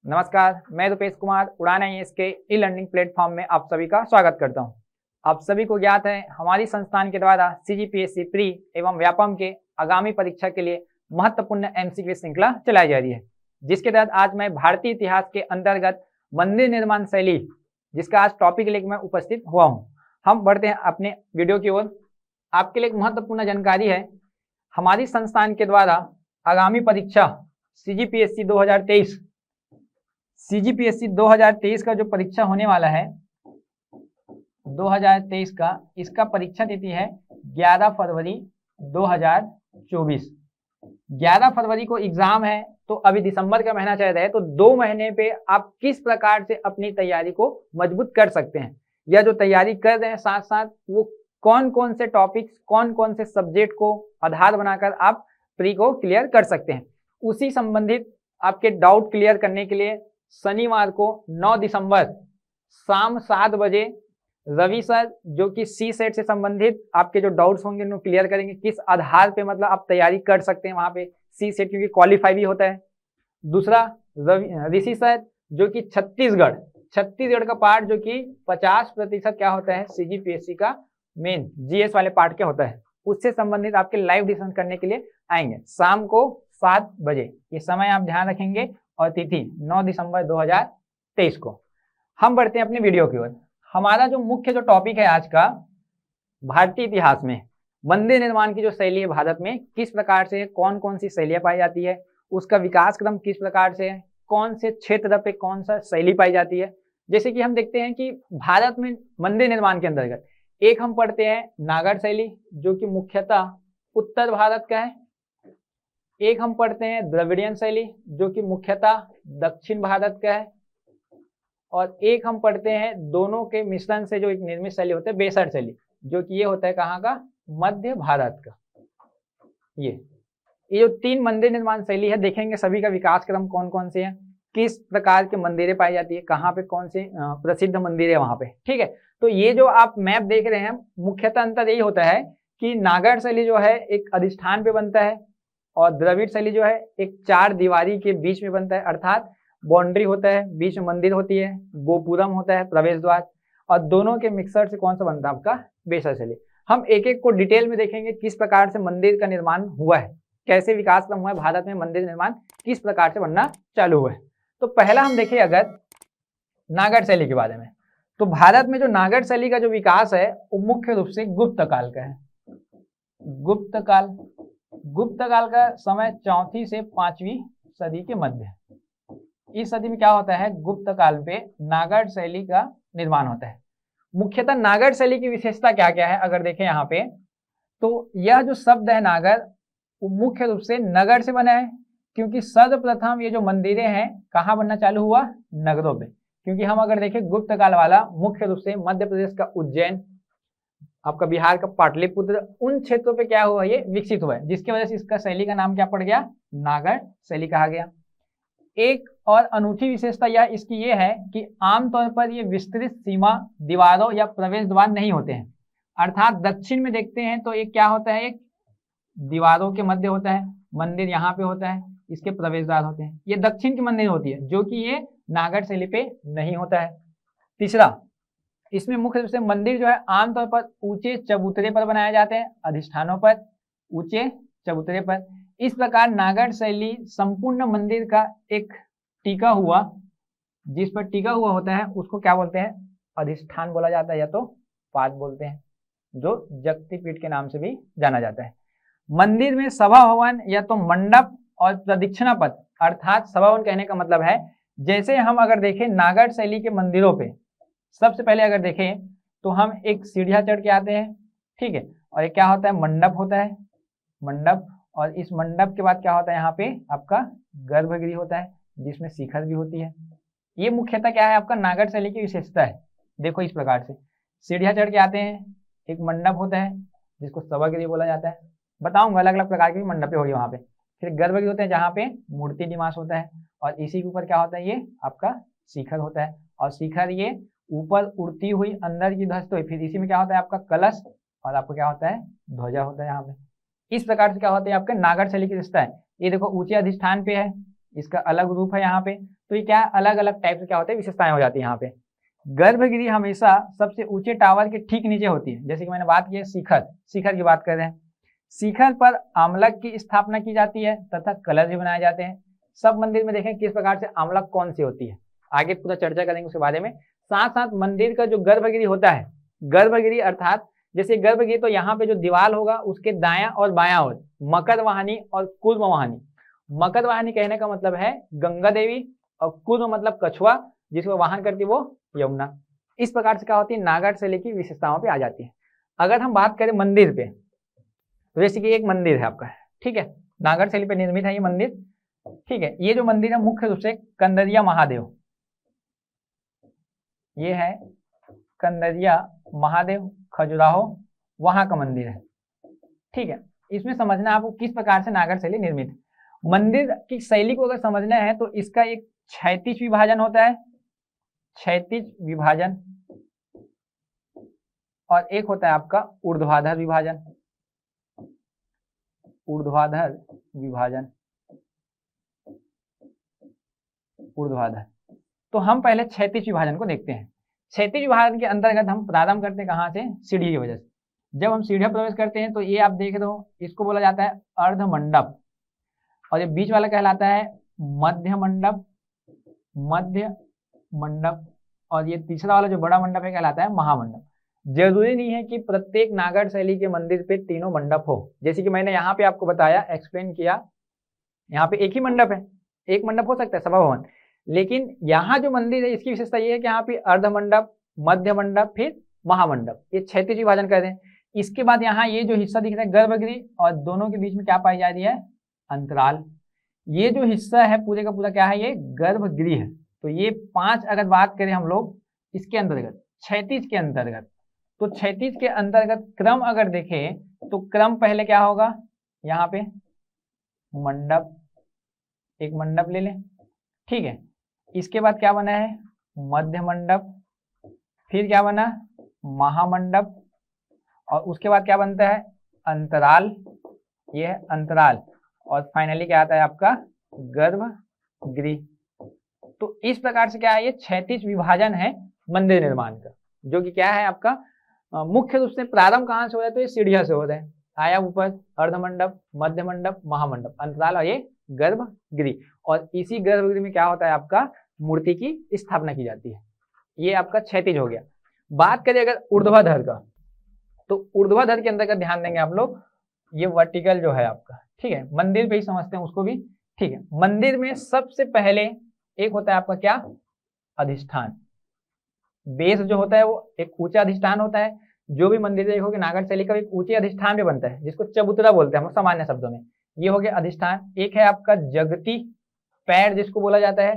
नमस्कार, मैं रुपेश कुमार उड़ान IAS के ई लर्निंग प्लेटफॉर्म में आप सभी का स्वागत करता हूं। आप सभी को ज्ञात है हमारी संस्थान के द्वारा CGPSC प्री एवं व्यापम के आगामी परीक्षा के लिए महत्वपूर्ण MCQ श्रृंखला चलाई जा रही है, जिसके तहत आज मैं भारतीय इतिहास के अंतर्गत मंदिर निर्माण शैली, जिसका आज टॉपिक लेकर मैं उपस्थित हुआ हूँ। हम बढ़ते हैं अपने वीडियो की ओर। आपके लिए एक महत्वपूर्ण जानकारी है, हमारी संस्थान के द्वारा आगामी परीक्षा CGPSC 2023 का जो परीक्षा होने वाला है 2023 का, इसका परीक्षा तिथि है 11 फरवरी 2024। 11 फरवरी को एग्जाम है, तो अभी दिसंबर का महीना चल रहा है, तो 2 महीने पे आप किस प्रकार से अपनी तैयारी को मजबूत कर सकते हैं, या जो तैयारी कर रहे हैं साथ साथ वो कौन कौन से टॉपिक्स, कौन कौन से सब्जेक्ट को आधार बनाकर आप प्री को क्लियर कर सकते हैं, उसी संबंधित आपके डाउट क्लियर करने के लिए शनिवार को 9 दिसंबर शाम 7 बजे रवि सर, जो कि सी सेट से संबंधित आपके जो डाउट्स होंगे उनको क्लियर करेंगे, किस आधार पे मतलब आप तैयारी कर सकते हैं वहां पे सी सेट, क्योंकि क्वालिफाई भी होता है। दूसरा ऋषि सर, जो कि छत्तीसगढ़ का पार्ट, जो कि 50% क्या होता है CGPSC का मेन GS वाले पार्ट क्या होता है, उससे संबंधित आपके लाइव डिस्कशन करने के लिए आएंगे शाम को 7 बजे। ये समय आप ध्यान रखेंगे और तिथि 9 दिसंबर 2023 को। हम बढ़ते हैं अपने वीडियो की ओर। हमारा जो मुख्य जो टॉपिक है आज का, भारतीय इतिहास में मंदिर निर्माण की जो शैली है भारत में किस प्रकार से, कौन कौन सी शैलियां पाई जाती है, उसका विकास क्रम किस प्रकार से है, कौन से क्षेत्र पे कौन सा शैली पाई जाती है। जैसे कि हम देखते हैं कि भारत में मंदिर निर्माण के अंतर्गत एक हम पढ़ते हैं नागर शैली, जो कि मुख्यतः उत्तर भारत का है। एक हम पढ़ते हैं द्रविड़ियन शैली, जो कि मुख्यतः दक्षिण भारत का है। और एक हम पढ़ते हैं दोनों के मिश्रण से जो एक निर्मित शैली होता है बेसर शैली, जो कि ये होता है कहाँ का, मध्य भारत का। ये जो 3 मंदिर निर्माण शैली है, देखेंगे सभी का विकास क्रम कौन कौन से हैं, किस प्रकार के मंदिरें पाई जाती है, कहाँ पे कौन से प्रसिद्ध मंदिर है वहां पे। ठीक है, तो ये जो आप मैप देख रहे हैं, मुख्यतः अंतर यही होता है कि नागर शैली जो है एक अधिष्ठान पे बनता है, और द्रविड़ शैली जो है एक 4 दीवारी के बीच में बनता है, अर्थात बाउंड्री होता है, बीच में मंदिर होती है, गोपुरम होता है प्रवेश द्वार, और दोनों के मिक्सर से कौन सा बनता है आपका बेसर शैली। हम एक एक को डिटेल में देखेंगे किस प्रकार से मंदिर का निर्माण हुआ है, कैसे विकास क्रम हुआ है, भारत में मंदिर निर्माण किस प्रकार से बनना चालू हुआ है। तो पहला हम देखें अगर नागर शैली के बारे में, तो भारत में जो नागर शैली का जो विकास है वो मुख्य रूप से गुप्त काल का है। गुप्त काल का समय 4वीं से 5वीं सदी के मध्य। इस सदी में क्या होता है, गुप्त काल पे नागर शैली का निर्माण होता है। मुख्यतः नागर शैली की विशेषता क्या क्या है, अगर देखें यहाँ पे, तो यह जो शब्द है नागर, वो मुख्य रूप से नगर से बना है, क्योंकि सर्वप्रथम ये जो मंदिरें हैं कहाँ बनना चालू हुआ, नगरों पे। क्योंकि हम अगर देखें गुप्त काल वाला मुख्य रूप से मध्य प्रदेश का उज्जैन, आपका बिहार का पाटलिपुत्र, उन क्षेत्रों पे क्या हुआ, ये विकसित हुआ है, जिसकी वजह से इसका शैली का नाम क्या पड़ गया, नागर शैली कहा गया। एक और अनूठी विशेषता यह इसकी ये है कि आमतौर पर ये विस्तृत सीमा दीवारों या प्रवेश द्वार नहीं होते हैं, अर्थात दक्षिण में देखते हैं तो एक क्या होता है, एक दीवारों के मध्य होता है मंदिर, यहाँ पे होता है, इसके प्रवेश द्वार होते हैं, ये दक्षिण की मंदिर होती है, जो कि ये नागर शैली पे नहीं होता है। तीसरा, इसमें मुख्य रूप से मंदिर जो है आमतौर पर ऊंचे चबूतरे पर बनाए जाते हैं, अधिष्ठानों पर, ऊंचे चबूतरे पर। इस प्रकार नागर शैली संपूर्ण मंदिर का एक टिका हुआ, जिस पर टिका हुआ होता है उसको क्या बोलते हैं, अधिष्ठान बोला जाता है, या तो पाद बोलते हैं, जो शक्तिपीठ के नाम से भी जाना जाता है। मंदिर में सभा भवन या तो मंडप और प्रदक्षिणा पथ, अर्थात सभा भवन कहने का मतलब है, जैसे हम अगर देखें नागर शैली के मंदिरों पे सबसे पहले अगर देखें तो हम एक सीढ़ियां चढ़ के आते हैं, ठीक है, और एक क्या होता है, मंडप होता है, मंडप, और इस मंडप के बाद क्या होता है, यहाँ पे आपका गर्भगृह होता है, जिसमें शिखर भी होती है। ये मुख्यतः क्या है, आपका नागर शैली की विशेषता है। देखो इस प्रकार से सीढ़ियां चढ़ के आते हैं, एक मंडप होता है जिसको सभागृह बोला जाता है, बताऊंगा अलग अलग प्रकार की मंडपें होगी वहां पे। फिर गर्भगृह होते हैं जहाँ पे मूर्ति निवास होता है, और इसी के ऊपर क्या होता है, ये आपका शिखर होता है, और शिखर ये ऊपर उड़ती हुई अंदर की ध्वस्त हुई, फिर इसी में क्या होता है आपका कलश, और आपको क्या होता है, ध्वजा होता है यहाँ पे। इस प्रकार से क्या होता है आपका नागर शैली की विशेषता है। ये देखो ऊंचे अधिष्ठान पे है, इसका अलग रूप है यहाँ पे, तो ये क्या अलग अलग टाइप से क्या होते हैं, विशेषताएं हो जाती है यहाँ पे। गर्भगिरी हमेशा सबसे ऊंचे टावर के ठीक नीचे होती है, जैसे कि मैंने बात की है शिखर की बात कर रहे हैं। शिखर पर आमलक की स्थापना की जाती है तथा कलश भी बनाए जाते हैं। सब मंदिर में देखें किस प्रकार से आमलक कौन सी होती है, आगे पूरा चर्चा करेंगे उसके बारे में। साथ साथ मंदिर का जो गर्भगिरी होता है, गर्भगिरी अर्थात जैसे गर्भगिरी तो यहाँ पे जो दीवार होगा उसके दायां और बायां ओर मकर वाहिनी और कूर्म वाहिनी। मकर वाहिनी कहने का मतलब है गंगा देवी और कूर्म मतलब कछुआ, जिसको वाहन करती वो यमुना। इस प्रकार से क्या होती है, नागर शैली की विशेषताओं पे आ जाती है। अगर हम बात करें मंदिर पे, तो जैसे कि एक मंदिर है आपका, ठीक है, नागर शैली पे निर्मित है ये मंदिर, ठीक है। ये जो मंदिर है मुख्य रूप से कंदरिया महादेव, ये है कंदरिया महादेव खजुराहो, वहां का मंदिर है, ठीक है। इसमें समझना आपको किस प्रकार से नागर शैली निर्मित है। मंदिर की शैली को अगर समझना है तो इसका एक क्षैतिज विभाजन होता है, क्षैतिज विभाजन, और एक होता है आपका ऊर्ध्वाधर विभाजन, ऊर्ध्वाधर विभाजन, ऊर्ध्वाधर। तो हम पहले क्षैतिज विभाजन को देखते हैं। क्षैतिज विभाजन के अंतर्गत हम प्रारंभ करते हैं कहाँ से, सीढ़ी की वजह से। जब हम सीढ़ियां प्रवेश करते हैं तो ये आप देख रहे हो, इसको बोला जाता है अर्ध मंडप, और ये बीच वाला कहलाता है मध्य मंडप, मध्य मंडप, और ये तीसरा वाला जो बड़ा मंडप है कहलाता है महामंडप। जरूरी नहीं है कि प्रत्येक नागर शैली के मंदिर पे तीनों मंडप हो, जैसे कि मैंने यहाँ पे आपको बताया, एक्सप्लेन किया, यहाँ पे एक ही मंडप है, एक मंडप हो सकता है सभा भवन, लेकिन यहाँ जो मंदिर है इसकी विशेषता ये है कि यहाँ पे अर्ध मंडप, मध्य मंडप, फिर महामंडप, ये क्षैतिज विभाजन कर रहे हैं। इसके बाद यहाँ ये जो हिस्सा दिख रहा है गर्भगृह, और दोनों के बीच में क्या पाई जा रही है, अंतराल। ये जो हिस्सा है पूरे का पूरा क्या है, ये गर्भगृह है। तो ये 5 अगर बात करें हम लोग इसके अंतर्गत, क्षैतिज के अंतर्गत, तो क्षैतिज के अंतर्गत क्रम अगर देखें तो क्रम पहले क्या होगा, यहाँ पे मंडप, एक मंडप ले लें, ठीक है। इसके बाद क्या बना है, मध्य मंडप, फिर क्या बना, महामंडप, और उसके बाद क्या बनता है, अंतराल, ये है अंतराल, और फाइनली क्या आता है आपका गर्भगृह। तो इस प्रकार से क्या है, ये क्षैतिज विभाजन है मंदिर निर्माण का, जो कि क्या है आपका मुख्य रूप से प्रारंभ कहाँ से हो रहा है, तो ये सीढ़ियां से हो रहे हैं, आया ऊपर अर्धमंडप, मध्य मंडप, महामंडप, अंतराल और ये गर्भगृह। और इसी गर्भगृह में क्या होता है आपका मूर्ति की स्थापना की जाती है। ये आपका क्षैतिज हो गया। बात करें अगर ऊर्ध्वाधर का, तो ऊर्ध्वाधर के अंदर का ध्यान देंगे आप लोग, ये वर्टिकल जो है आपका, ठीक है, मंदिर पे ही समझते हैं उसको भी, ठीक है। मंदिर में सबसे पहले एक होता है आपका क्या, अधिष्ठान। बेस जो होता है वो एक ऊंचा अधिष्ठान होता है। जो भी मंदिर देखोगे नागर शैली का एक ऊंचे अधिष्ठान पे बनता है, जिसको चबूतरा बोलते हैं हम सामान्य शब्दों में। ये हो गया अधिष्ठान। एक है आपका जगती पैर, जिसको बोला जाता है,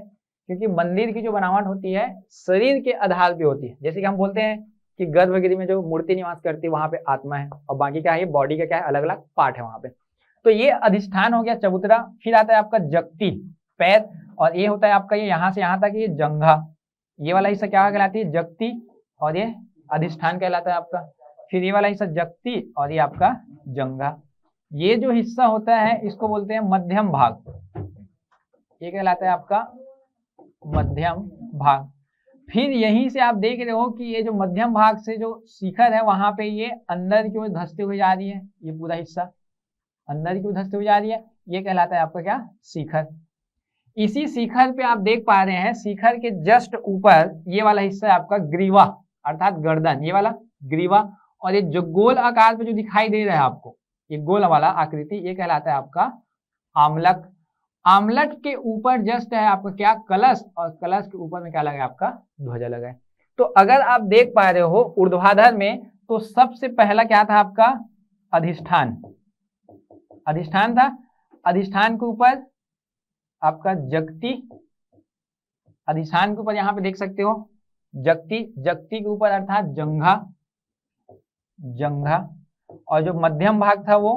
क्योंकि मंदिर की जो बनावट होती है शरीर के आधार पे होती है। जैसे कि हम बोलते हैं कि गर्भगृह में जो मूर्ति निवास करती है वहां पे आत्मा है, और बाकी क्या है बॉडी का क्या है अलग अलग पार्ट है वहां पे। तो ये अधिष्ठान हो गया चबूतरा। फिर आता है आपका जगती पैर, और ये होता है आपका ये यहाँ से यहाँ तक ये जंघा, ये वाला हिस्सा क्या कहलाती है, जगती, और ये अधिष्ठान कहलाता है आपका। फिर ये वाला हिस्सा जगती और ये आपका जंघा। ये जो हिस्सा होता है इसको बोलते हैं मध्यम भाग, ये कहलाता है आपका मध्यम भाग। फिर यहीं से आप देख रहे हो कि ये जो मध्यम भाग से जो शिखर है वहां पे ये अंदर की ओर धंसते हुए जा रही है, ये पूरा हिस्सा अंदर की ओर धंसते हुए जा रही है, ये कहलाता है आपका क्या, शिखर। इसी शिखर पे आप देख पा रहे हैं, शिखर के जस्ट ऊपर ये वाला हिस्सा है आपका ग्रीवा अर्थात गर्दन, ये वाला ग्रीवा। और ये जो गोल आकार पे जो दिखाई दे रहा है आपको, ये गोल वाला आकृति, ये कहलाता है आपका आमलक। आमलक के ऊपर जस्ट है आपका क्या, कलश, और कलश के ऊपर में क्या लगा है आपका, ध्वजा लगा है। तो अगर आप देख पा रहे हो ऊर्ध्वाधर में, तो सबसे पहला क्या था आपका, अधिष्ठान, अधिष्ठान था। अधिष्ठान के ऊपर आपका जगती, अधिष्ठान के ऊपर यहाँ पे देख सकते हो जगती, जगती के ऊपर अर्थात जंघा, जंघा। और जो मध्यम भाग था वो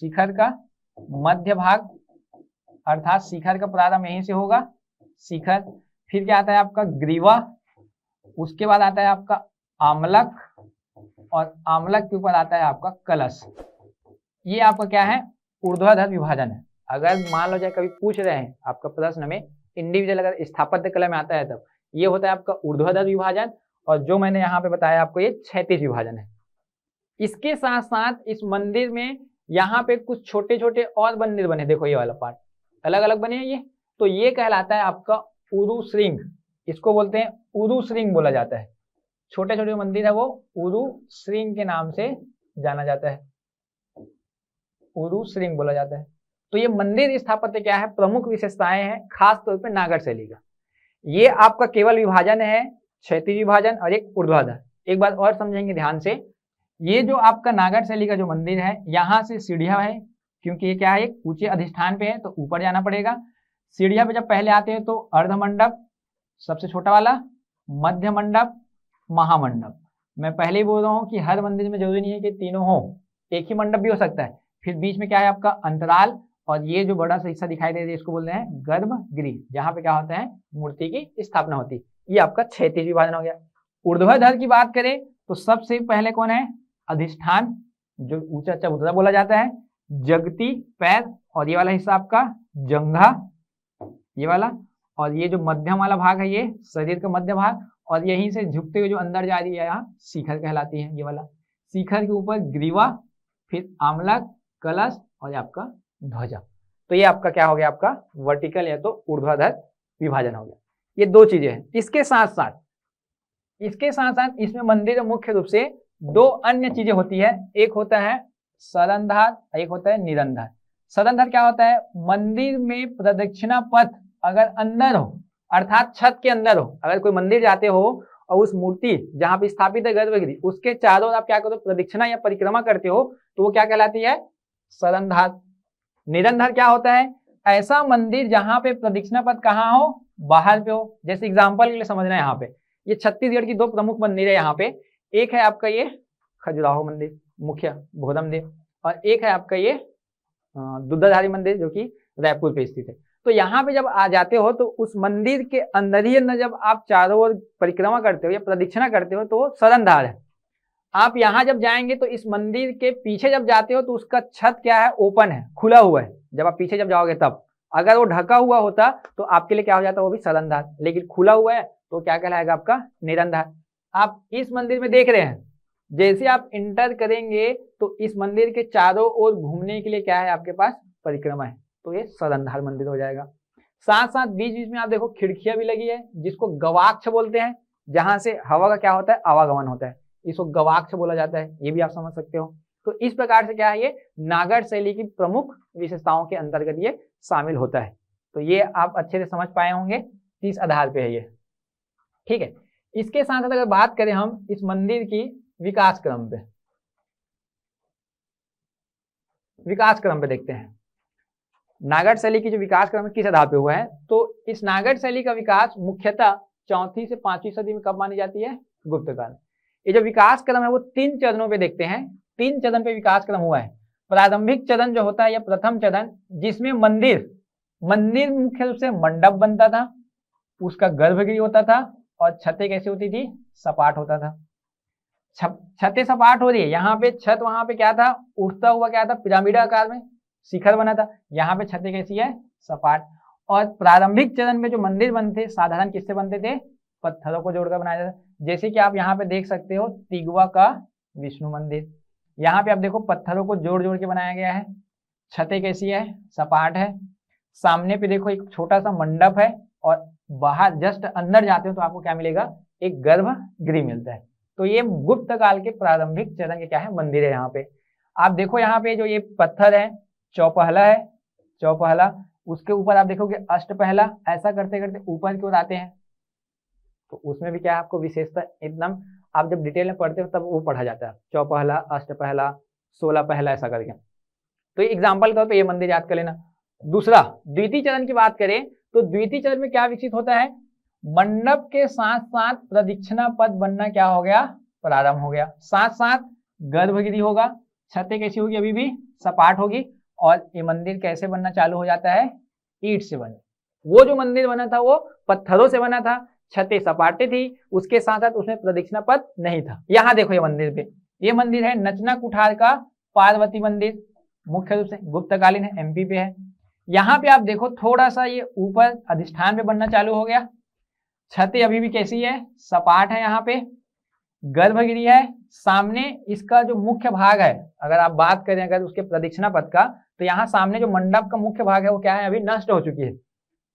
शिखर का मध्य भाग, अर्थात शिखर का प्रारंभ यहीं से होगा, शिखर। फिर क्या आता है आपका ग्रीवा, उसके बाद आता है आपका आमलक, और आमलक के ऊपर आता है आपका कलश। ये आपका क्या है, ऊर्ध्वाधर विभाजन है। अगर मान लो जाए कभी पूछ रहे हैं आपका प्रश्न में इंडिविजुअल अगर स्थापत्य कला में आता है तब ये होता है आपका ऊर्ध्वाधर विभाजन, और जो मैंने यहाँ पे बताया आपको ये क्षैतिज विभाजन है। इसके साथ साथ इस मंदिर में यहाँ पे कुछ छोटे छोटे और मंदिर बने, देखो ये वाला पार्ट अलग अलग बने हैं ये, तो ये कहलाता है आपका उरु श्रृंग, इसको बोलते हैं उरु श्रृंग बोला जाता है। छोटे छोटे मंदिर है वो उरु श्रृंग के नाम से जाना जाता है, उरु श्रृंग बोला जाता है। तो ये मंदिर स्थापत्य क्या है, प्रमुख विशेषताएं हैं खास तौर पे नागर शैली का। ये आपका केवल विभाजन है क्षैतिज विभाजन और एक ऊर्ध्वाधर। एक बात और समझेंगे ध्यान से, ये जो आपका नागर शैली का जो मंदिर है यहाँ से सीढ़ियां है, क्योंकि ये क्या है एक ऊंचे अधिष्ठान पे है तो ऊपर जाना पड़ेगा। सीढ़ियां पे जब पहले आते हैं तो अर्धमंडप सबसे छोटा वाला, मध्य मंडप, महामंडप। मैं पहले ही बोल रहा हूँ कि हर मंदिर में जरूरी नहीं है कि तीनों हो, एक ही मंडप भी हो सकता है। फिर बीच में क्या है आपका अंतराल, और ये जो बड़ा सा हिस्सा दिखाई दे रहा है इसको बोलते हैं गर्भगृह, जहाँ पे क्या होता है मूर्ति की स्थापना होती है। ये आपका क्षैतिज विभाजन हो गया। ऊर्ध्वाधर की बात करें तो सबसे पहले कौन है, अधिष्ठान, जो ऊंचा चबूतरा बोला जाता है, जगती पैर, और ये वाला हिस्सा आपका जंघा, ये वाला, और ये जो मध्यम वाला भाग है ये शरीर का मध्य भाग, और यहीं से झुकते हुए जो अंदर जा रही है यहाँ शिखर कहलाती है, ये वाला शिखर के ऊपर ग्रीवा, फिर आमलक, कलश और ये आपका ध्वजा। तो ये आपका क्या हो गया, आपका वर्टिकल या तो ऊर्ध्वाधर विभाजन हो गया। ये दो चीजें हैं। इसके साथ साथ इसमें मंदिर में मुख्य रूप से दो अन्य चीजें होती है, एक होता है सरंधार, एक होता है निरंधार। सरंधार क्या होता है, मंदिर में प्रदक्षिणा पथ अगर अंदर हो, अर्थात छत के अंदर हो, अगर कोई मंदिर जाते हो और उस मूर्ति जहां पे स्थापित है गर्भगृह उसके चारों ओर आप क्या करो, प्रदक्षिणा या परिक्रमा करते हो, तो वो क्या कहलाती है, सरंधार। निरंधार क्या होता है, ऐसा मंदिर जहां पे प्रदक्षिणा पथ कहाँ हो, बाहर पे हो। जैसे एग्जांपल के लिए समझना है, यहाँ पे ये छत्तीसगढ़ की दो प्रमुख मंदिर है यहाँ पे, एक है आपका ये खजुराहो मंदिर मुख्य भोदम देव, और एक है आपका ये दुधाधारी मंदिर जो कि रायपुर पे स्थित है। तो यहाँ पे जब आ जाते हो तो उस मंदिर के अंदर ही अंदर जब आप चारों ओर परिक्रमा करते हो या प्रदक्षिणा करते हो तो सरंधार है। आप यहाँ जब जाएंगे तो इस मंदिर के पीछे जब जाते हो तो उसका छत क्या है, ओपन है, खुला हुआ है। जब आप पीछे जब जाओगे तब अगर वो ढका हुआ होता तो आपके लिए क्या हो जाता, वो भी सरंधार, लेकिन खुला हुआ है तो क्या कहलाएगा आपका निरंधार। आप इस मंदिर में देख रहे हैं, जैसे आप इंटर करेंगे तो इस मंदिर के चारों ओर घूमने के लिए क्या है आपके पास, परिक्रमा है, तो ये सरंधार मंदिर हो जाएगा। साथ साथ बीच बीच में आप देखो खिड़कियां भी लगी है, जिसको गवाक्ष बोलते हैं, जहां से हवा का क्या होता है, आवागमन होता है, इसको गवाक्ष बोला जाता है, ये भी आप समझ सकते हो। तो इस प्रकार से क्या है, ये नागर शैली की प्रमुख विशेषताओं के अंतर्गत ये शामिल होता है। तो ये आप अच्छे से समझ पाए होंगे, किस आधार पे है ये, ठीक है। इसके साथ साथ अगर बात करें हम इस मंदिर की विकास क्रम पे देखते हैं, नागर शैली की जो विकास क्रम किस आधार पे हुआ है। तो इस नागर शैली का विकास मुख्यतः 4वीं से 5वीं सदी में कब मानी जाती है, गुप्त काल। ये जो विकास क्रम है वो 3 चरणों पे देखते हैं, 3 चरण पे विकास क्रम हुआ है। प्रारंभिक चरण जो होता है या प्रथम चरण, जिसमें मंदिर मुख्य रूप से मंडप बनता था, उसका गर्भगृह होता था, और छतें कैसी होती थी, सपाट होता था। छतें सपाट हो रही है, यहाँ पे छत, वहां पे क्या था, उठता हुआ क्या था, पिरामिड आकार में शिखर बना था। यहाँ पे छतें कैसी है, सपाट। और प्रारंभिक चरण में जो मंदिर बनते साधारण किससे बनते थे, पत्थरों को जोड़कर बनाया जाता। जैसे कि आप यहाँ पे देख सकते हो तिगवा का विष्णु मंदिर, यहाँ पे आप देखो पत्थरों को जोड़ जोड़ के बनाया गया है। छतें कैसी है, सपाट है। सामने पे देखो एक छोटा सा मंडप है, और बाहर जस्ट अंदर जाते हो तो आपको क्या मिलेगा, एक गर्भगृह मिलता है। तो ये गुप्त काल के प्रारंभिक चरण के क्या है, मंदिर है। यहाँ पे आप देखो, यहाँ पे जो ये पत्थर है चौपहला है, चौपहला, उसके ऊपर आप देखोगे अष्टपहला, ऐसा करते करते ऊपर की ओर आते हैं। तो उसमें भी क्या है आपको विशेषता, एकदम आप जब डिटेल में पढ़ते हो तब वो पढ़ा जाता है, चौपहला, अष्टपहला, 16 पहला, ऐसा करके। तो एग्जाम्पल के तौर पर ये मंदिर याद कर लेना। दूसरा द्वितीय चरण की बात करें तो द्वितीय चरण में क्या विकसित होता है, मंडप के साथ साथ प्रदक्षिणा पथ बनना क्या हो गया, प्रारंभ हो गया। साथ साथ गर्भगृह होगा, छतें कैसी होगी, अभी भी सपाट होगी, और ये मंदिर कैसे बनना चालू हो जाता है, ईंट से बने। वो जो मंदिर बना था वो पत्थरों से बना था, छतें सपाटे थी, उसके साथ साथ उसमें प्रदक्षिणा पथ नहीं था। यहाँ देखो ये मंदिर पे, ये मंदिर है नचना कुठार का पार्वती मंदिर, मुख्य रूप से गुप्तकालीन है, एमपी पे है। यहाँ पे आप देखो थोड़ा सा ये ऊपर अधिष्ठान पे बनना चालू हो गया, छतें अभी भी कैसी है, सपाट है, यहाँ पे गर्भगृह है, सामने इसका जो मुख्य भाग है, अगर आप बात करें अगर उसके प्रदक्षिणा पथ का, तो यहाँ सामने जो मंडप का मुख्य भाग है वो क्या है, अभी नष्ट हो चुकी है।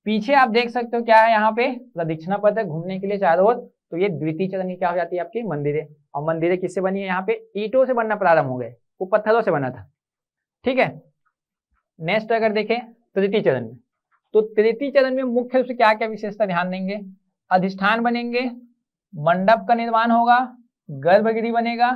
पीछे आप देख सकते हो क्या है, यहाँ पे प्रदक्षिणा पथ है घूमने के लिए चारों ओर। तो ये द्वितीय चरण की क्या हो जाती है आपकी मंदिरें। और मंदिरें किससे बनी है, यहाँ पे ईंटों से बनना प्रारंभ हो गए, वो पत्थरों से बना था। ठीक है, नेक्स्ट अगर देखें तृतीय चरण में, तो तृतीय चरण में मुख्य रूप से क्या क्या विशेषता ध्यान देंगे, अधिष्ठान बनेंगे, मंडप का निर्माण होगा, गर्भगृह बनेगा,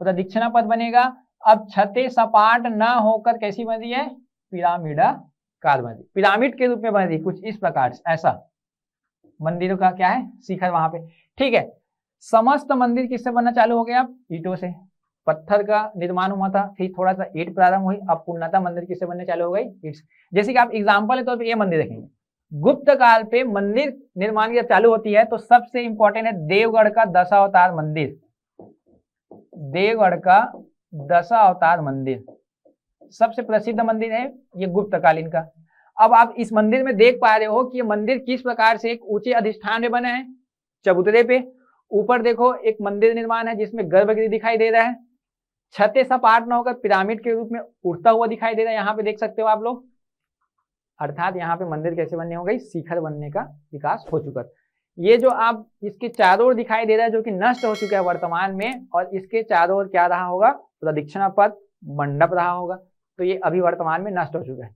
प्रदक्षिणा पथ बनेगा। अब छतें सपाट न होकर कैसी बन रही है, पिरामिडाकार बन रही, पिरामिड के रूप में बन रही, कुछ इस प्रकार से, ऐसा मंदिरों का क्या है शिखर वहां पे। ठीक है, समस्त मंदिर किससे बनना चालू हो गया, अब ईंटों से, पत्थर का निर्माण हुआ था, फिर थोड़ा सा ईंट प्रारंभ हुई, अब पूर्णतः मंदिर किससे बनने चालू हो गई, ईंट से। जैसे कि आप एग्जाम्पल है तौर पर ये मंदिर देखेंगे, गुप्त काल पे मंदिर निर्माण जब चालू होती है तो सबसे इंपॉर्टेंट है देवगढ़ का दशावतार मंदिर, देवगढ़ का दशावतार मंदिर सबसे प्रसिद्ध मंदिर है ये गुप्त कालीन का। अब आप इस मंदिर में देख पा रहे हो कि ये मंदिर किस प्रकार से एक ऊंचे अधिष्ठान में बना है, चबूतरे पे। ऊपर देखो एक मंदिर निर्माण है जिसमें गर्भगृह दिखाई दे रहा है, छतें सपाट न होकर पिरामिड के रूप में उड़ता हुआ दिखाई दे रहा है, यहाँ पे देख सकते हो आप लोग। अर्थात यहाँ पे मंदिर कैसे बनने हो गई, शिखर बनने का विकास हो चुका। ये जो आप इसके चारों ओर दिखाई दे रहा है जो कि नष्ट हो चुका है वर्तमान में, और इसके चारों ओर क्या रहा होगा, प्रदक्षिणा पथ मंडप रहा होगा, तो ये अभी वर्तमान में नष्ट हो चुका है।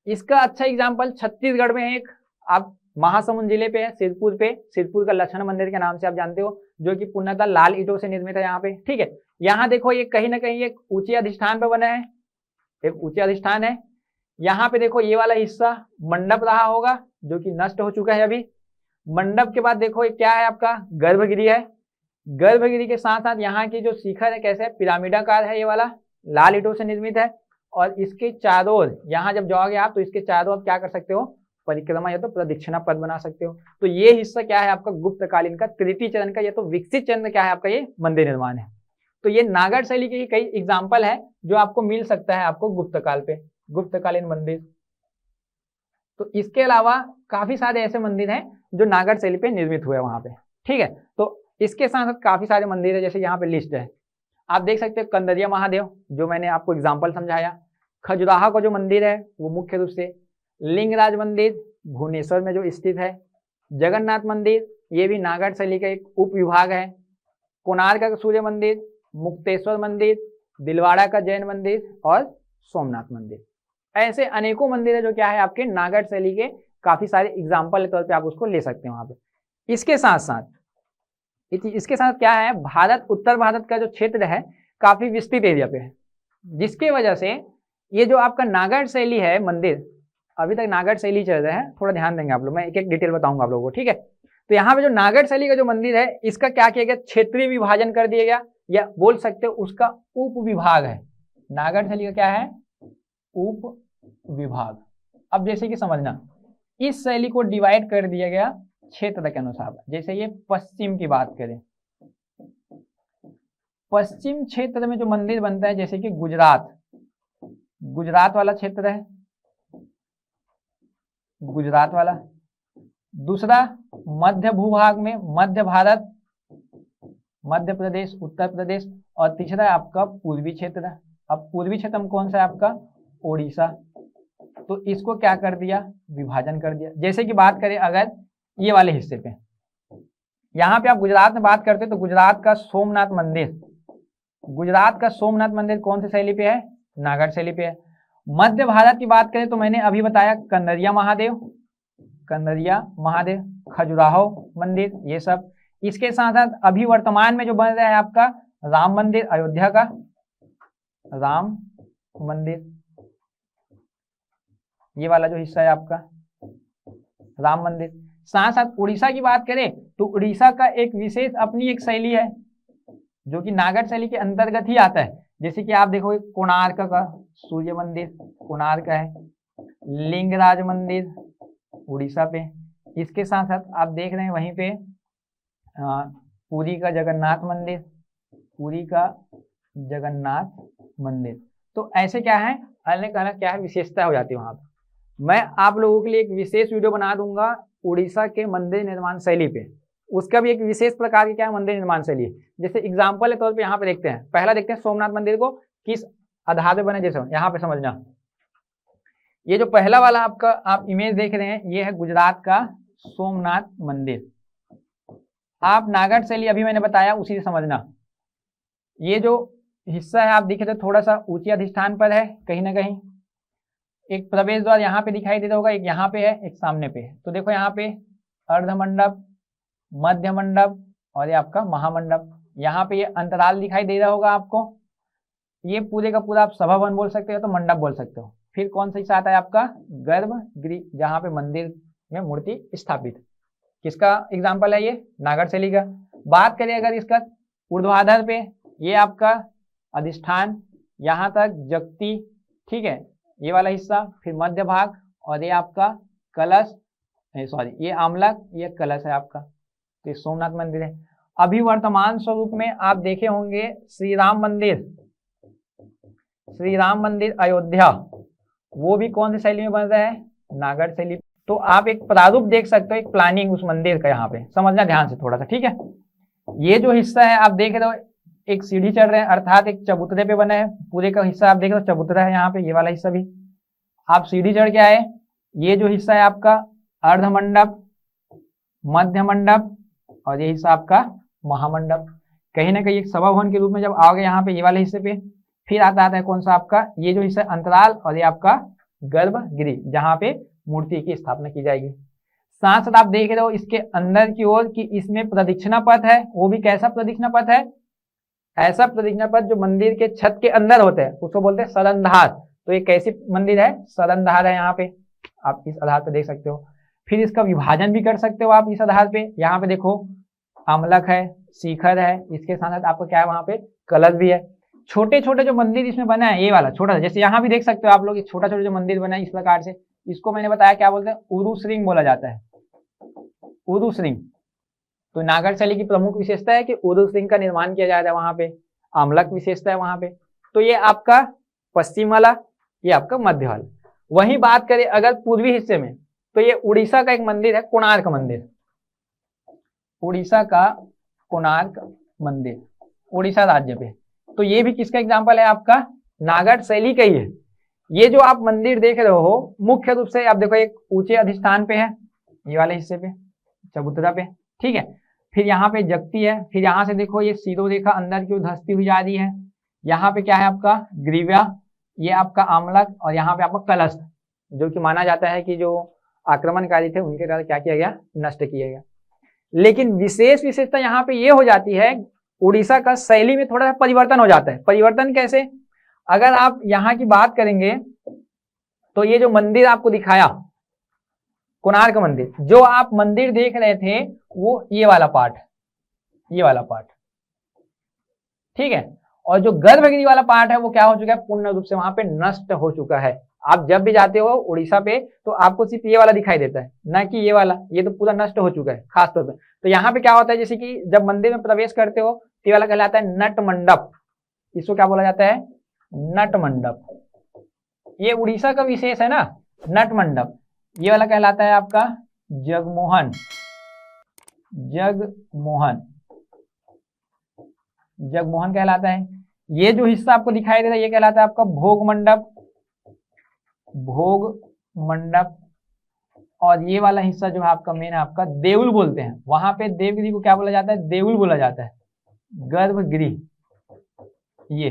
इसका अच्छा एग्जाम्पल छत्तीसगढ़ में एक आप महासमुंद जिले पे है, सिरपुर पे, सिरपुर का लक्ष्मण मंदिर के नाम से आप जानते हो, जो कि पूर्णतः लाल ईंटों से निर्मित है यहाँ पे। ठीक है, यहाँ देखो ये कहीं ना कहीं एक ऊंचे अधिष्ठान पे बना है, एक ऊंचे अधिष्ठान है। यहाँ पे देखो ये वाला हिस्सा मंडप रहा होगा जो कि नष्ट हो चुका है अभी। मंडप के बाद देखो ये क्या है आपका, गर्भगृह है। गर्भगृह के साथ साथ यहाँ की जो शिखर है कैसे है, पिरामिडाकार है, ये वाला लाल ईंटों से निर्मित है। और इसके चारों ओर यहाँ जब जाओगे आप तो इसके चारों ओर क्या कर सकते हो, परिक्रमा या तो प्रदक्षिणा पथ बना सकते हो। तो ये हिस्सा क्या है आपका गुप्त कालीन का तृतीय चरण का, ये तो विकसित चरण क्या है आपका, ये मंदिर निर्माण है। तो ये नागर शैली के कई एग्जाम्पल है जो आपको मिल सकता है आपको गुप्त काल पे, गुप्तकालीन मंदिर। तो इसके अलावा काफी सारे ऐसे मंदिर हैं जो नागर शैली पे निर्मित हुए वहां पे। ठीक है, तो इसके साथ साथ काफी सारे मंदिर है, जैसे यहाँ पे लिस्ट है, आप देख सकते हो कंदरिया महादेव जो मैंने आपको एग्जाम्पल समझाया, खजुराहो का जो मंदिर है वो मुख्य रूप से, लिंगराज मंदिर भुवनेश्वर में जो स्थित है, जगन्नाथ मंदिर ये भी नागर शैली का एक उप विभाग है, कोणार्क का सूर्य मंदिर, मुक्तेश्वर मंदिर, दिलवाड़ा का जैन मंदिर और सोमनाथ मंदिर। ऐसे अनेकों मंदिर है जो क्या है आपके नागर शैली के काफी सारे एग्जाम्पल के तौर पे आप उसको ले सकते हैं वहां पे। इसके साथ क्या है, भारत उत्तर भारत का जो क्षेत्र है काफी विस्तृत एरिया पे है, जिसके वजह से ये जो आपका नागर शैली है मंदिर, अभी तक नागर शैली चल रहा है, थोड़ा ध्यान देंगे आप लोग, मैं एक एक डिटेल बताऊंगा आप लोगों को। ठीक है, तो यहाँ पे जो नागर शैली का जो मंदिर है इसका क्या किया गया, क्षेत्रीय विभाजन कर दिया गया, या बोल सकते हो उसका उप विभाग है। नागर शैली का क्या है, उप विभाग। अब जैसे कि समझना, इस शैली को डिवाइड कर दिया गया क्षेत्र के अनुसार। जैसे ये पश्चिम की बात करें, पश्चिम क्षेत्र में जो मंदिर बनता है जैसे कि गुजरात, गुजरात वाला क्षेत्र है, गुजरात वाला। दूसरा मध्य भूभाग में मध्य भारत, मध्य प्रदेश, उत्तर प्रदेश। और तीसरा है आपका पूर्वी क्षेत्र। अब पूर्वी क्षेत्र में कौन सा है आपका, ओडिशा। तो इसको क्या कर दिया, विभाजन कर दिया। जैसे कि बात करें अगर ये वाले हिस्से पे, यहाँ पे आप गुजरात में बात करते तो गुजरात का सोमनाथ मंदिर, गुजरात का सोमनाथ मंदिर कौन सी शैली पे है, नागर शैली पे है। मध्य भारत की बात करें तो मैंने अभी बताया कंदरिया महादेव, कंदरिया महादेव, खजुराहो मंदिर, ये सब। इसके साथ साथ अभी वर्तमान में जो बन रहा है आपका राम मंदिर, अयोध्या का राम मंदिर, ये वाला जो हिस्सा है आपका राम मंदिर। साथ साथ उड़ीसा की बात करें तो उड़ीसा का एक विशेष अपनी एक शैली है जो कि नागर शैली के अंतर्गत ही आता है। जैसे कि आप देखोगे कोणार्क का सूर्य मंदिर, कोणार्क है, लिंगराज मंदिर उड़ीसा पे। इसके साथ साथ आप देख रहे हैं वहीं पे पुरी का जगन्नाथ मंदिर, पुरी का जगन्नाथ मंदिर। तो ऐसे क्या है, अलग अलग क्या है विशेषता हो जाती है वहां पर। मैं आप लोगों के लिए एक विशेष वीडियो बना दूंगा उड़ीसा के मंदिर निर्माण शैली पे, उसका भी एक विशेष प्रकार की क्या मंदिर निर्माण शैली है। जैसे एग्जाम्पल के तौर पे यहाँ पे देखते हैं, पहला देखते हैं सोमनाथ मंदिर को किस आधार पे बने। जैसे यहाँ पे समझना, ये जो पहला वाला आपका आप इमेज देख रहे हैं, ये है गुजरात का सोमनाथ मंदिर। आप नागर शैली अभी मैंने बताया उसी से समझना। ये जो हिस्सा है आप देखे तो थोड़ा सा ऊंचे अधिष्ठान पर है, कहीं ना कहीं एक प्रवेश द्वार यहाँ पे दिखाई देता होगा, एक यहाँ पे है, एक सामने पे है। तो देखो यहाँ पे अर्धमंडप, मध्य मंडप और ये आपका महामंडप। यहाँ पे ये अंतराल दिखाई दे रहा होगा आपको। ये पूरे का पूरा आप सभा भवन बोल सकते हो तो मंडप बोल सकते हो। फिर कौन सा हिस्सा आता है आपका गर्भगृह, जहाँ पे मंदिर में मूर्ति स्थापित। किसका एग्जाम्पल है ये, नागर शैली का। बात करें अगर इसका ऊर्ध्वाधर पे, ये आपका अधिष्ठान यहाँ तक जगती, ठीक है, ये वाला हिस्सा, फिर मध्य भाग और ये आपका कलश, सॉरी ये आमलक, ये कलश है आपका। तो ये सोमनाथ मंदिर है। अभी वर्तमान स्वरूप में आप देखे होंगे श्री राम मंदिर, श्री राम मंदिर अयोध्या, वो भी कौन सी शैली में बन रहा है, नागर शैली। तो आप एक प्रारूप देख सकते हो, एक प्लानिंग उस मंदिर का, यहाँ पे समझना ध्यान से थोड़ा सा, ठीक है। ये जो हिस्सा है आप देख रहे हो, एक सीढ़ी चढ़ रहे हैं, अर्थात एक चबूतरे पे बना है। पूरे का हिस्सा आप देख रहे हो चबूतरा है यहाँ पे, ये वाला हिस्सा भी आप सीढ़ी चढ़ के आए। ये जो हिस्सा है आपका अर्धमंडप, मध्य मंडप और ये हिस्सा आपका महामंडप। कहीं ना कहीं एक सभा भवन के रूप में जब आओगे यहाँ पे, ये वाले हिस्से पे, फिर आता है कौन सा आपका, ये जो हिस्सा अंतराल और ये आपका गर्भगृह, जहाँ पे मूर्ति की स्थापना की जाएगी। साथ साथ आप देख रहे हो इसके अंदर की ओर कि इसमें प्रदक्षिणा पथ है। वो भी कैसा प्रदक्षिणा पथ है, ऐसा प्रदक्षिणा पथ जो मंदिर के छत के अंदर होते हैं, उसको बोलते हैं सरंधार। तो ये कैसी मंदिर है, सरंधार है। यहाँ पे आप इस आधार पे देख सकते हो। फिर इसका विभाजन भी कर सकते हो आप इस आधार पे। यहाँ पे देखो अमलक है, शिखर है, इसके साथ साथ आपको क्या है, वहां पे कलश भी है। छोटे छोटे जो मंदिर इसमें बना है, ये वाला छोटा सा, जैसे यहाँ भी देख सकते हो आप लोग, छोटा छोटा जो मंदिर बना है इस प्रकार से, इसको मैंने बताया क्या बोलते हैं, उरु श्रृंग बोला जाता है, उरु श्रृंग। तो नागर शैली की प्रमुख विशेषता है कि उरु श्रृंग का निर्माण किया जा रहा है वहां पे, अमलक विशेषता है वहां पे। तो ये आपका पश्चिम वाला, ये आपका मध्य वाला। वही बात करें अगर पूर्वी हिस्से में, तो ये उड़ीसा का एक मंदिर है, कोणार्क मंदिर, उड़ीसा का कोणार्क मंदिर, उड़ीसा राज्य पे। तो ये भी किसका एग्जाम्पल है, आपका नागर शैली का ही है। ये जो आप मंदिर देख रहे हो मुख्य रूप से आप देखो एक ऊंचे अधिष्ठान पे है, ये वाले हिस्से पे चबूतरा पे, ठीक है। फिर यहाँ पे जगती है, फिर यहाँ से देखो ये सीधो रेखा अंदर की ओर धंसती हुई जा रही है। यहाँ पे क्या है आपका ग्रीवा, ये आपका आमलक और यहाँ पे आपका कलश, जो कि माना जाता है कि जो आक्रमणकारी थे उनके द्वारा क्या किया गया, नष्ट किया गया। लेकिन विशेष विशेषता यहाँ पे ये हो जाती है, उड़ीसा का शैली में थोड़ा सा परिवर्तन हो जाता है। परिवर्तन कैसे, अगर आप यहाँ की बात करेंगे तो ये जो मंदिर आपको दिखाया कोणार्क मंदिर, जो आप मंदिर देख रहे थे वो ये वाला पार्ट, ये वाला पार्ट, ठीक है। और जो गर्भगृह वाला पार्ट है वो क्या हो चुका है, पूर्ण रूप से वहां पे नष्ट हो चुका है। आप जब भी जाते हो उड़ीसा पे तो आपको सिर्फ ये वाला दिखाई देता है, ना कि ये वाला, ये तो पूरा नष्ट हो चुका है खास तौर पे। तो यहाँ पे क्या होता है, जैसे कि जब मंदिर में प्रवेश करते हो तो ये वाला कहलाता है नट मंडप, इसको क्या बोला जाता है, नट मंडप। ये उड़ीसा का विशेष है ना, नट मंडप। ये वाला कहलाता है आपका जगमोहन, जगमोहन, जगमोहन कहलाता है। ये जो हिस्सा आपको दिखाई दे रहा है ये कहलाता है आपका भोग मंडप, भोग मंडप। और ये वाला हिस्सा जो है आपका मेन है आपका देउल बोलते हैं, वहां पे देवगिरी को क्या बोला जाता है, देउल बोला जाता है, गर्भगृह। ये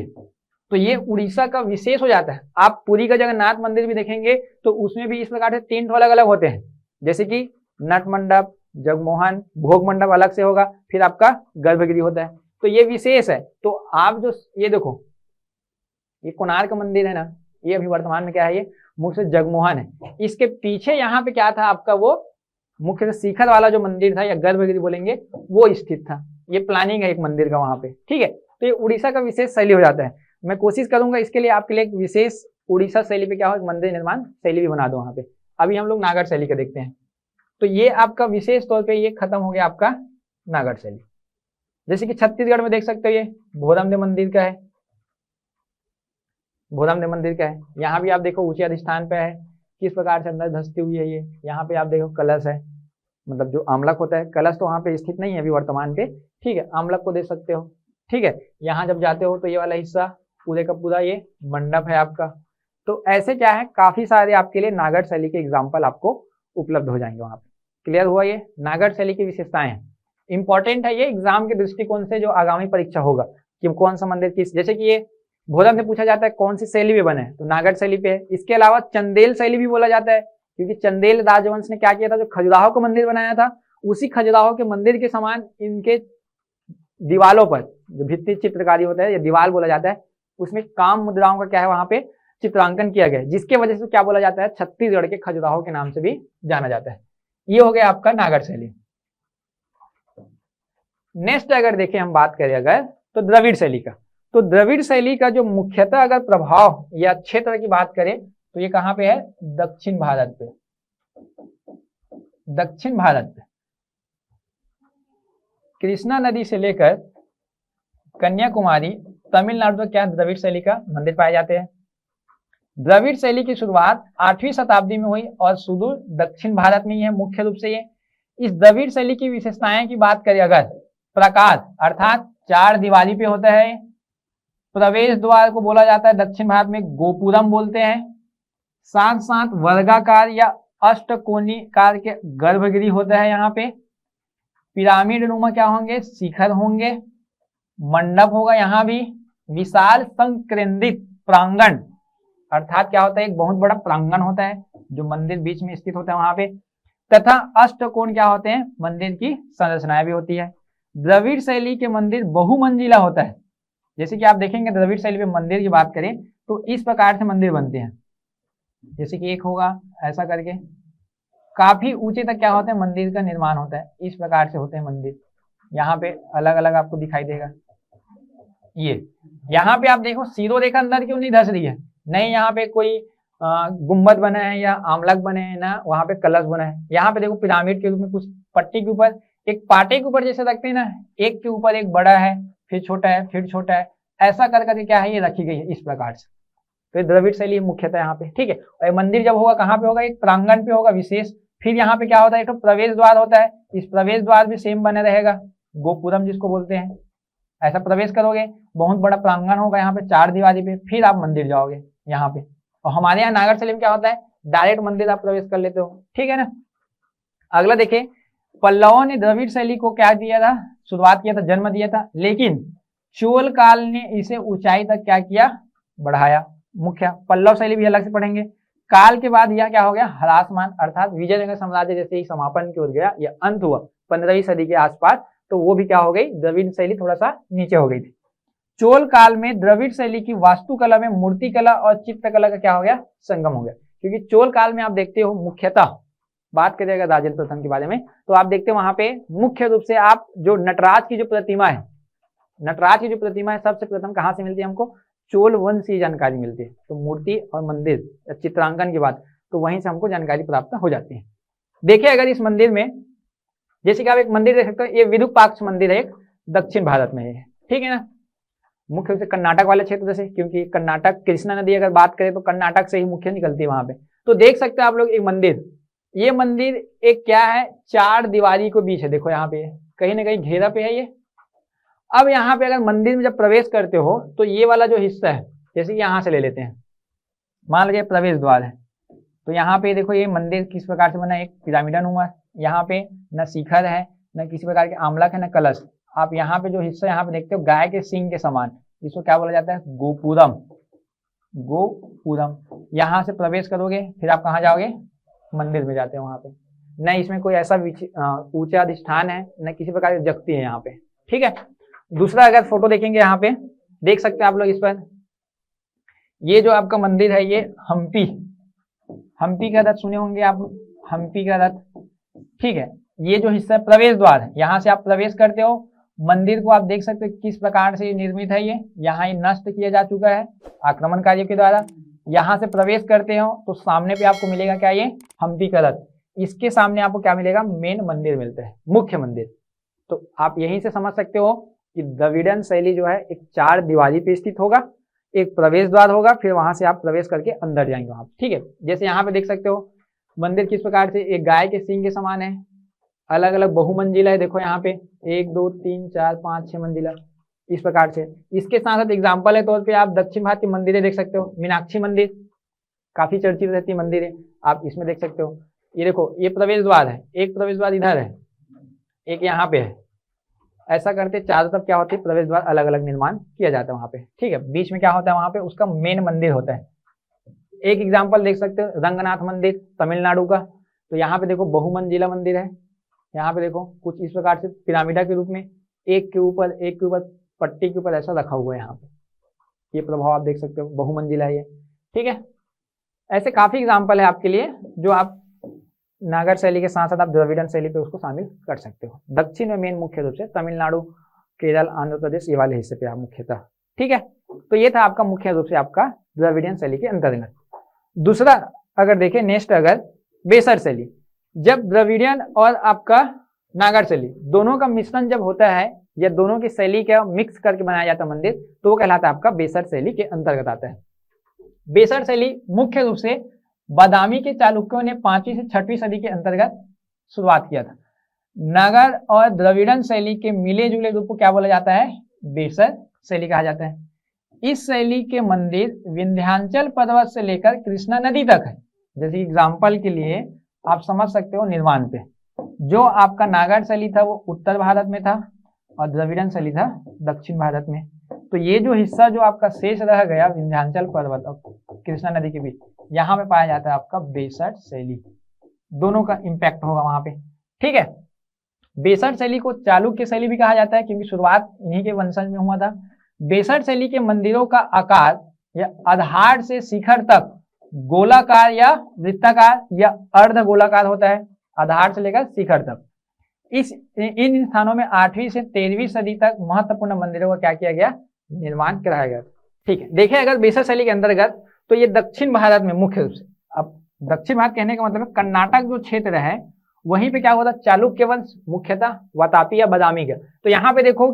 तो ये उड़ीसा का विशेष हो जाता है। आप पुरी का जगन्नाथ मंदिर भी देखेंगे तो उसमें भी इस प्रकार से 3 अलग अलग होते हैं, जैसे कि नट मंडप, जगमोहन, भोग मंडप अलग से होगा, फिर आपका गर्भगृह होता है। तो ये विशेष है। तो आप जो ये देखो ये कोणार्क मंदिर है ना, ये अभी वर्तमान में क्या है, ये मुख्य से जगमोहन है। इसके पीछे यहाँ पे क्या था आपका, वो मुख्य से शिखर वाला जो मंदिर था या गर्भगृह बोलेंगे वो स्थित था। ये प्लानिंग है एक मंदिर का वहां पे, ठीक है। तो ये उड़ीसा का विशेष शैली हो जाता है। मैं कोशिश करूंगा इसके लिए आपके लिए एक विशेष उड़ीसा शैली पे क्या हो, मंदिर निर्माण शैली भी बना दो वहां पे। अभी हम लोग नागर शैली का देखते हैं। तो ये आपका विशेष तौर पे ये खत्म हो गया आपका नागर शैली। जैसे कि छत्तीसगढ़ में देख सकते हो ये भोरमदेव मंदिर का है, भोरमदेव मंदिर का है। यहाँ भी आप देखो ऊंचे अधिष्ठान पे है, किस प्रकार से अंदर धंसती हुई है ये। यहाँ पे आप देखो कलश है, मतलब जो आमलक होता है, कलश तो वहाँ पे स्थित नहीं है अभी वर्तमान पे, ठीक है, आमलक को देख सकते हो, ठीक है। यहाँ जब जाते हो तो ये वाला हिस्सा पूरे का पूरा ये मंडप है आपका। तो ऐसे क्या है, काफी सारे आपके लिए नागर शैली के एग्जाम्पल आपको उपलब्ध हो जाएंगे वहाँ पे। क्लियर हुआ ये नागर शैली की विशेषताएं हैं, इंपॉर्टेंट है ये एग्जाम के दृष्टिकोण से जो आगामी परीक्षा होगा कि कौन सा मंदिर किस, जैसे कि ये भोजन में पूछा जाता है कौन सी शैली में बने, तो नागर शैली पे है। इसके अलावा चंदेल शैली भी बोला जाता है, क्योंकि चंदेल राजवंश ने क्या किया था, जो खजुराहो को मंदिर बनाया था, उसी खजुराहो के मंदिर के समान इनके दीवालों पर जो भित्ति चित्रकारी होता है, या दीवाल बोला जाता है, उसमें काम मुद्राओं का क्या है वहां पे चित्रांकन किया गया है, जिसके वजह से क्या बोला जाता है, छत्तीसगढ़ के खजुराहो के नाम से भी जाना जाता है। ये हो गया आपका नागर शैली। नेक्स्ट अगर देखें हम बात करें अगर, तो द्रविड़ शैली का, तो द्रविड़ शैली का जो मुख्यतः अगर प्रभाव या क्षेत्र की बात करें तो ये कहां पे है, दक्षिण भारत पे, दक्षिण भारत पे कृष्णा नदी से लेकर कन्याकुमारी तमिलनाडु में क्या द्रविड़ शैली का मंदिर पाए जाते हैं। द्रविड़ शैली की शुरुआत 8वीं शताब्दी में हुई और सुदूर दक्षिण भारत में ही है मुख्य रूप से ये। इस द्रविड़ शैली की विशेषताएं की बात करें अगर, प्रकार अर्थात 4 दीवारी पे होता है, प्रवेश द्वार को बोला जाता है दक्षिण भारत में गोपुरम बोलते हैं, साथ साथ वर्गाकार या अष्टकोणीकार के गर्भगृह होता है, यहाँ पे पिरामिड नुमा क्या होंगे, शिखर होंगे, मंडप होगा, यहाँ भी विशाल संकेंद्रित प्रांगण अर्थात क्या होता है, एक बहुत बड़ा प्रांगण होता है जो मंदिर बीच में स्थित होता है वहां पे, तथा अष्टकोण क्या होते हैं, मंदिर की संरचनाएं भी होती है। द्रविड़ शैली के मंदिर बहुमंजिला होता है, जैसे कि आप देखेंगे द्रविड़ शैली में मंदिर की बात करें तो इस प्रकार से मंदिर बनते हैं, जैसे कि एक होगा ऐसा करके, काफी ऊंचे तक क्या होता है मंदिर का निर्माण होता है, इस प्रकार से होते हैं मंदिर। यहाँ पे अलग अलग आपको दिखाई देगा, ये यहाँ पे आप देखो सीधो रेखा अंदर क्यों नहीं धस रही है, नहीं यहाँ पे कोई गुम्बद बना है या आमलक बने हैं ना, वहां पे कलश बना है। यहाँ पे देखो पिरामिड के रूप में कुछ पट्टी के ऊपर, एक पाटे के ऊपर जैसे रखते हैं ना, एक के ऊपर एक बड़ा है, फिर छोटा है, फिर छोटा है, ऐसा कर करके क्या है ये रखी गई है इस प्रकार से। तो द्रविड़ शैली मुख्यतः यहाँ पे, ठीक है। और मंदिर जब होगा कहाँ पे होगा, एक प्रांगण पे होगा विशेष। फिर यहाँ पे क्या होता है, एक तो प्रवेश द्वार होता है, इस प्रवेश द्वार भी सेम बने रहेगा, गोपुरम जिसको बोलते हैं। ऐसा प्रवेश करोगे, बहुत बड़ा प्रांगण होगा यहाँ पे 4 दीवारी पे, फिर आप मंदिर जाओगे यहाँ पे। और हमारे यहाँ नागर शैली में क्या होता है, डायरेक्ट मंदिर आप प्रवेश कर लेते हो, ठीक है ना। अगला देखिए, पल्लवों ने द्रविड़ शैली को क्या दिया था, शुरुआत किया था, जन्म दिया था, लेकिन चोल काल ने इसे ऊंचाई तक क्या किया, बढ़ाया। मुख्य पल्लव शैली भी अलग से पढ़ेंगे। काल के बाद यह क्या हो गया, ह्रासमान अर्थात विजयनगर साम्राज्य जैसे ही समापन की ओर गया, यह अंत हुआ 15वीं सदी के आसपास, तो वो भी क्या हो गई, द्रविड़ शैली थोड़ा सा नीचे हो गई थी। चोल काल में द्रविड़ शैली की वास्तुकला में मूर्ति कला और चित्रकला का क्या हो गया, संगम हो गया। क्योंकि चोल काल में आप देखते हो मुख्यतः बात करिएगा राजेंद्र प्रथम के बारे में, तो आप देखते हो वहां पे मुख्य रूप से आप जो नटराज की जो प्रतिमा है, नटराज की जो प्रतिमा है सबसे प्रथम कहाँ से मिलती है हमको, चोल वंश से जानकारी मिलती है। तो मूर्ति और मंदिर चित्रांकन की बात, तो वहीं से हमको जानकारी प्राप्त हो जाती है। देखिए अगर इस मंदिर में, जैसे कि आप एक मंदिर देख सकते हो, ये विरूपाक्ष मंदिर है, एक दक्षिण भारत में है, ठीक है ना। मुख्य रूप से कर्नाटक वाले क्षेत्र से, क्योंकि कर्नाटक कृष्णा नदी अगर बात करें तो कर्नाटक से ही मुख्य निकलती है वहां पे। तो देख सकते हैं आप लोग एक मंदिर, ये मंदिर एक क्या है, 4 दीवारी के बीच है, देखो यहाँ पे कहीं ना कहीं घेरा पे है ये। अब यहाँ पे अगर मंदिर में जब प्रवेश करते हो तो ये वाला जो हिस्सा है, जैसे कि यहाँ से ले लेते हैं, मान लीजिए प्रवेश द्वार है, तो यहाँ पे देखो ये मंदिर किस प्रकार से बना है, एक पिरामिडन हुआ, यहाँ पे न शिखर है, न किसी प्रकार के आमलक है, न कलश। आप यहाँ पे जो हिस्सा यहाँ पे देखते हो गाय के सींग के समान, इसको क्या बोला जाता है, गोपुरम, गोपुरम। यहाँ से प्रवेश करोगे फिर आप कहाँ जाओगे, मंदिर में जाते हो वहां पे। न इसमें कोई ऐसा ऊंचा अधिष्ठान है, न किसी प्रकार की जगती है यहाँ पे, ठीक है। दूसरा अगर फोटो देखेंगे यहाँ पे देख सकते हैं आप लोग, इस पर ये जो आपका मंदिर है ये हम्पी, हम्पी का रथ सुने होंगे आप, हम्पी का रथ, ठीक है। ये जो हिस्सा प्रवेश द्वार है, यहाँ से आप प्रवेश करते हो, मंदिर को आप देख सकते हो किस प्रकार से निर्मित है ये, यहाँ ये नष्ट किया जा चुका है आक्रमणकारियों के द्वारा। यहाँ से प्रवेश करते हो तो सामने पे आपको मिलेगा क्या, ये हम्पी का रथ, इसके सामने आपको क्या मिलेगा, मेन मंदिर मिलता है, मुख्य मंदिर। तो आप यहीं से समझ सकते हो कि द्रविड़न शैली जो है एक 4 दीवारी पे स्थित होगा, एक प्रवेश द्वार होगा, फिर वहां से आप प्रवेश करके अंदर जाएंगे वहां, ठीक है। जैसे यहाँ पे देख सकते हो मंदिर किस प्रकार से एक गाय के सींग के समान है, अलग अलग बहुमंजिला है, देखो यहाँ पे 1 2 3 4 5 6 मंजिला इस प्रकार से। इसके साथ साथ एग्जाम्पल है तौर पे आप दक्षिण भारत की मंदिरें देख सकते हो, मीनाक्षी मंदिर काफी चर्चित रहती है मंदिर है, आप इसमें देख सकते हो। ये देखो ये प्रवेश द्वार है, एक प्रवेश द्वार इधर है, एक यहाँ पे है, ऐसा करते चारों तरफ क्या होती है प्रवेश द्वार अलग अलग निर्माण किया जाता है वहां पे, ठीक है। बीच में क्या होता है वहां पे उसका मेन मंदिर होता है। एक एग्जाम्पल देख सकते हो रंगनाथ मंदिर तमिलनाडु का, तो यहाँ पे देखो बहुमंजिला मंदिर है, यहाँ पे देखो कुछ इस प्रकार से पिरामिडा के रूप में एक के ऊपर पट्टी के ऊपर ऐसा रखा हुआ है यहाँ पे, ये प्रभाव आप देख सकते हो, बहुमंजिला है ये, ठीक है। ऐसे काफी एग्जाम्पल है आपके लिए जो आप नागर शैली के साथ साथ आप द्रविड़न शैली पे उसको शामिल कर सकते हो। दक्षिण में मेन मुख्य रूप से तमिलनाडु, केरल, आंध्र प्रदेश ये वाले हिस्से पे आप मुख्यतः, ठीक है। तो ये था आपका मुख्य रूप से आपका द्रविड़ियन शैली के अंतर्गत। दूसरा अगर देखें नेक्स्ट अगर बेसर शैली, जब द्रविड़ियन और आपका नागर शैली दोनों का मिश्रण जब होता है या दोनों की शैली का मिक्स करके बनाया जाता है मंदिर, तो वो कहलाता है आपका बेसर शैली के अंतर्गत आता है। बेसर शैली मुख्य रूप से बादामी के चालुक्यों ने 5वीं से 6वीं सदी के अंतर्गत शुरुआत किया था। नागर और द्रविड़न शैली के मिले जुले रूप को क्या बोला जाता है, बेसर शैली कहा जाता है। इस शैली के मंदिर विंध्याचल पर्वत से लेकर कृष्णा नदी तक है। जैसे एग्जाम्पल के लिए आप समझ सकते हो निर्माण पे, जो आपका नागर शैली था वो उत्तर भारत में था और द्रविड़न शैली था दक्षिण भारत में। तो ये जो हिस्सा जो आपका शेष रह गया विंध्याचल पर्वत और कृष्णा नदी के बीच, यहाँ पे पाया जाता है आपका बेसर शैली, दोनों का इंपैक्ट होगा वहां पे, ठीक है। बेसर शैली को चालुक्य शैली भी कहा जाता है क्योंकि शुरुआत इन्हीं के वंशज में हुआ था। बेसर शैली के मंदिरों का आकार या आधार से शिखर तक गोलाकार या वृत्ताकार या अर्ध गोलाकार होता है, आधार से लेकर शिखर तक। इन स्थानों में 8वीं से 13वीं सदी तक महत्वपूर्ण मंदिरों का क्या किया गया, निर्माण कराया गया, ठीक है। देखिए अगर बेसर शैली के अंतर्गत तो ये दक्षिण भारत में मुख्य रूप से, अब दक्षिण भारत कहने का मतलब है कर्नाटक जो क्षेत्र है वहीं पे क्या हुआ था, चालुक्य वंश मुख्यतः वातापी या बादामी का। तो यहाँ पे देखो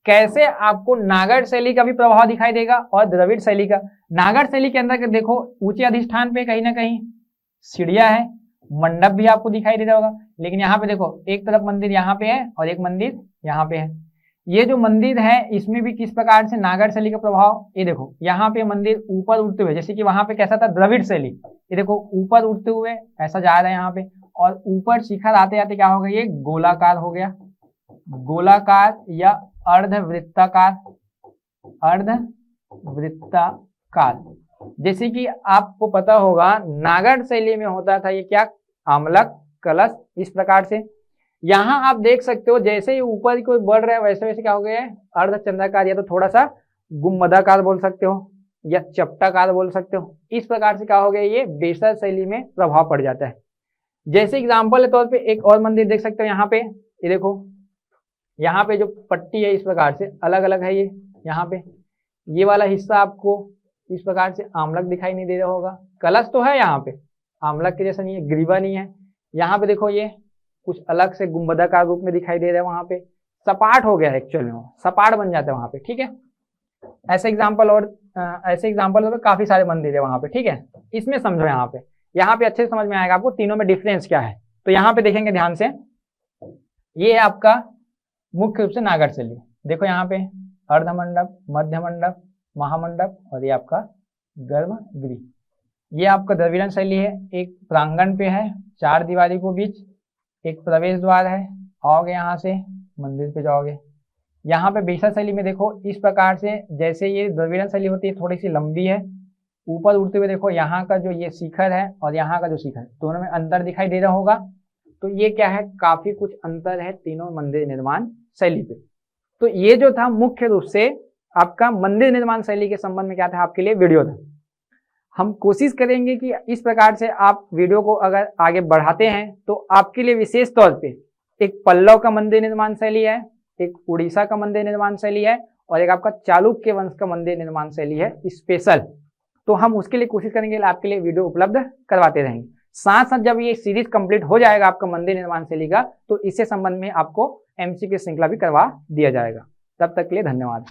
कैसे आपको नागर शैली का भी प्रभाव दिखाई देगा और द्रविड़ शैली का। नागर शैली के अंदर देखो ऊंचे अधिष्ठान पे कहीं ना कहीं सीढ़ियां है, मंडप भी आपको दिखाई दे रहा होगा, लेकिन यहाँ पे देखो एक तरफ मंदिर यहाँ पे है और एक मंदिर यहाँ पे है। ये जो मंदिर है इसमें भी किस प्रकार से नागर शैली का प्रभाव, ये देखो यहाँ पे मंदिर ऊपर उठते हुए, जैसे कि वहां पे कैसा था द्रविड़ शैली, ये देखो ऊपर उठते हुए ऐसा जा रहा है यहाँ पे, और ऊपर शिखर आते आते क्या हो गया, ये गोलाकार हो गया, गोलाकार या अर्धवृत्ताकार, अर्धवृत्ताकार। जैसे कि आपको पता होगा नागर शैली में होता था ये क्या, आमलक कलश इस प्रकार से। यहाँ आप देख सकते हो जैसे ही ऊपर कोई बढ़ रहा है वैसे वैसे क्या हो गया है, अर्धचंद्राकार या तो थोड़ा सा गुम्बदाकार बोल सकते हो या चपटाकार बोल सकते हो, इस प्रकार से क्या हो गया, ये बेसर शैली में प्रभाव पड़ जाता है। जैसे एग्जाम्पल के तौर पे एक और मंदिर देख सकते हो यहाँ पे, ये देखो यहाँ पे जो पट्टी है इस प्रकार से अलग अलग है, ये यहाँ पे ये वाला हिस्सा आपको इस प्रकार से आमलक दिखाई नहीं दे रहा होगा, कलश तो है यहाँ पे, आमलक के जैसा नहीं है, ग्रीवा नहीं है। यहाँ पे देखो ये कुछ अलग से गुम्बदाकार रूप में दिखाई दे रहा है, वहां पे सपाट हो गया है, एक्चुअल में सपाट बन जाता है वहां पे, ठीक है। ऐसे एग्जाम्पल और काफी सारे मंदिर है वहां पे, ठीक है। इसमें समझो यहाँ पे अच्छे से समझ में आएगा आपको तीनों में डिफरेंस क्या है। तो यहाँ पे देखेंगे ध्यान से, ये है आपका मुख्य रूप से नागर शैली, देखो यहाँ पे अर्धमंडप, मध्य मंडप, महामंडप और ये आपका गर्भगृह। ये आपका द्रविड़न शैली है, एक प्रांगण पे है 4 दीवारी को बीच, एक प्रवेश द्वार है, आओगे यहाँ से मंदिर पे जाओगे। यहाँ पे बेसर शैली में देखो इस प्रकार से, जैसे ये द्रविड़न शैली होती है थोड़ी सी लंबी है, ऊपर उठते हुए देखो यहाँ का जो ये शिखर है और यहाँ का जो शिखर, दोनों में अंतर दिखाई दे रहा होगा। तो ये क्या है, काफी कुछ अंतर है तीनों मंदिर निर्माण शैली पे। तो ये जो था मुख्य रूप से आपका मंदिर निर्माण शैली के संबंध में क्या था आपके लिए वीडियो था। हम कोशिश करेंगे कि इस प्रकार से आप वीडियो को अगर आगे बढ़ाते हैं तो आपके लिए विशेष तौर पे एक पल्लव का मंदिर निर्माण शैली है, एक उड़ीसा का मंदिर निर्माण शैली है और एक आपका चालुक्य वंश का मंदिर निर्माण शैली है स्पेशल। तो हम उसके लिए कोशिश करेंगे आपके लिए वीडियो उपलब्ध करवाते रहेंगे। साथ साथ जब ये सीरीज कंप्लीट हो जाएगा आपका मंदिर निर्माण शैली का, तो इससे संबंध में आपको एमसीक्यू श्रृंखला भी करवा दिया जाएगा। तब तक के लिए धन्यवाद।